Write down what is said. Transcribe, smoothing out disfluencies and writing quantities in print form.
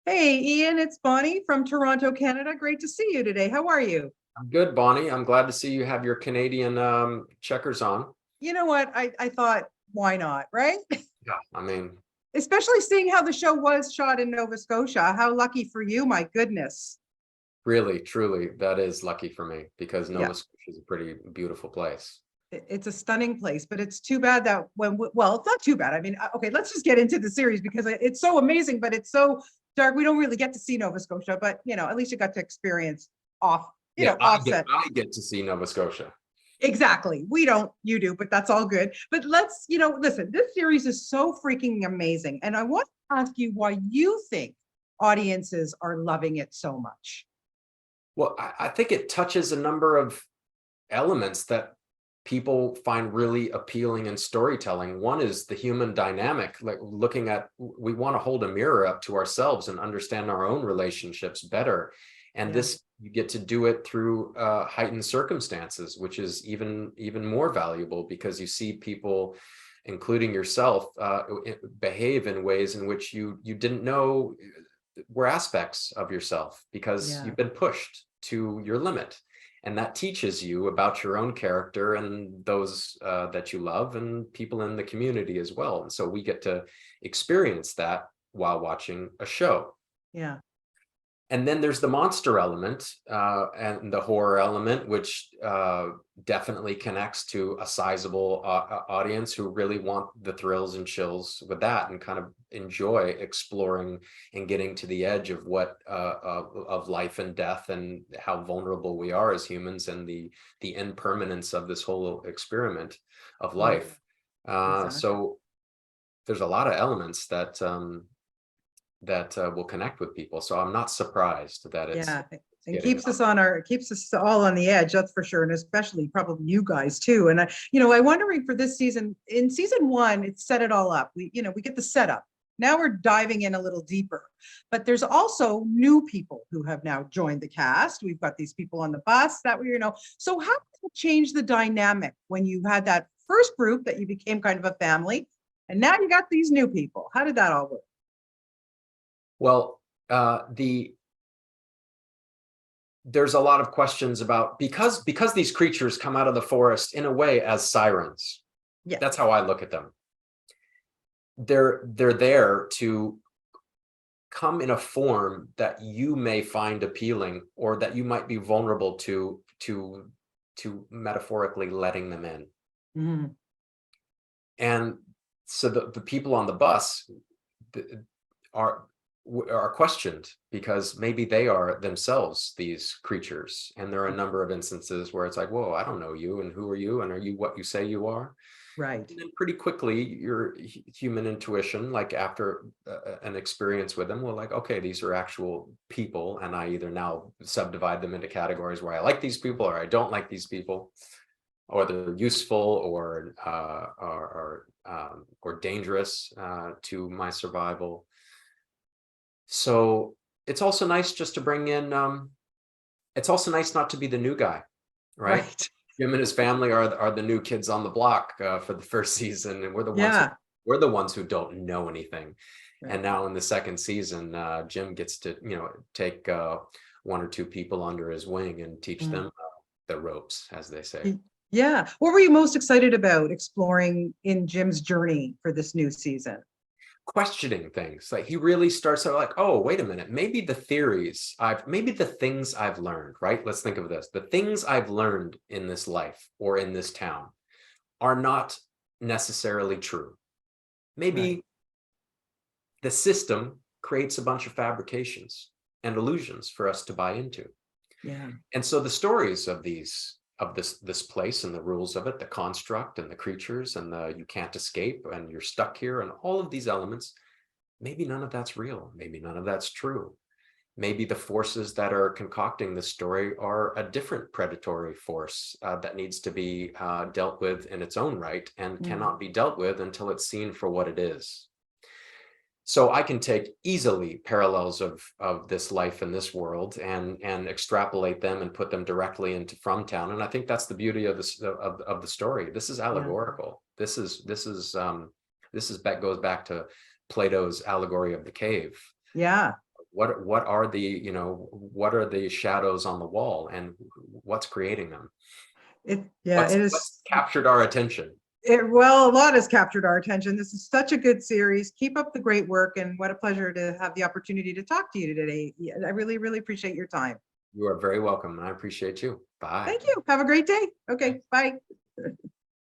Hey, Ian, it's Bonnie from Toronto, Canada. Great to see you today. How are you? I'm good, Bonnie. I'm glad to see you have your Canadian checkers on. You know what? I thought, why not, right? Yeah, I mean, Especially seeing how the show was shot in Nova Scotia. How lucky for you, my goodness. really, truly, that is lucky for me because Yeah, Nova Scotia is a pretty beautiful place. it's a stunning place, but it's too bad that well, it's not too bad. I mean, okay, let's just get into the series because it's so amazing, but it's so dark. We don't really get to see Nova Scotia, but at least you got to experience off, Yeah, offset. I get to see Nova Scotia. Exactly. We don't, you do, but that's all good. But let's, listen, this series is so freaking amazing. And I want to ask you why you think audiences are loving it so much. Well, I think it touches a number of elements that people find really appealing in storytelling. One is the human dynamic, like looking at, we want to hold a mirror up to ourselves and understand our own relationships better. And Yeah. this, you get to do it through heightened circumstances, which is even more valuable because you see people, including yourself, behave in ways in which you didn't know were aspects of yourself because Yeah. you've been pushed to your limit. And that teaches you about your own character and those that you love and people in the community as well. And so we get to experience that while watching a show. Yeah. And then there's the monster element and the horror element, which definitely connects to a sizable audience who really want the thrills and chills with that and kind of enjoy exploring and getting to the edge of what of life and death and how vulnerable we are as humans and the impermanence of this whole experiment of Yeah. life. Exactly. So there's a lot of elements that will connect with people. So I'm not surprised that it's Yeah. And getting keeps us all on the edge, that's for sure. And especially probably you guys too. And I'm wondering for this season, in season one, it set it all up. We get the setup. Now we're diving in a little deeper, but there's also new people who have now joined the cast. We've got these people on the bus that so how did it change the dynamic when you had that first group that you became kind of a family? And now you got these new people. How did that all work? well, there's a lot of questions about because these creatures come out of the forest in a way as sirens. Yeah. That's how I look at them. They're there to come in a form that you may find appealing or that you might be vulnerable to metaphorically letting them in. Mm-hmm. And so the people on the bus are questioned because maybe they are themselves these creatures. And there are a number of instances where it's like, whoa, I don't know you, and who are you, and are you what you say you are? Right. And then pretty quickly your human intuition, like after an experience with them, will like, okay, these are actual people, and I either now subdivide them into categories where I like these people or I don't like these people, or they're useful or dangerous to my survival. So it's also nice just to bring in, it's also nice not to be the new guy, right? Right. Jim and his family are the new kids on the block for the first season, and Yeah. we're the ones who don't know anything. Right. And now in the second season, Jim gets to take one or two people under his wing and teach Mm. them the ropes, as they say. Yeah. What were you most excited about exploring in Jim's journey for this new season? Questioning things, like he really starts out like, oh, wait a minute, maybe the things I've learned, right? Let's think of this. The things I've learned in this life or in this town are not necessarily true. Maybe Right. the system creates a bunch of fabrications and illusions for us to buy into. Yeah. And so the stories of this place and the rules of it, the construct and the creatures and the you can't escape and you're stuck here and all of these elements, maybe none of that's real. Maybe none of that's true. Maybe the forces that are concocting this story are a different predatory force that needs to be dealt with in its own right and cannot be dealt with until it's seen for what it is. So I can take easily parallels of this life in this world and extrapolate them and put them directly into From Town. And I think that's the beauty of this of the story. This is allegorical. This goes back to Plato's allegory of the cave. Yeah. what are the, you know, what are the shadows on the wall, and what's creating them? Yeah, it What's is. captured our attention? Well, a lot has captured our attention. This is such a good series. Keep up the great work, and what a pleasure to have the opportunity to talk to you today. I really, really appreciate your time. You are very welcome, and I appreciate you. Bye. Thank you. Have a great day. Okay, bye.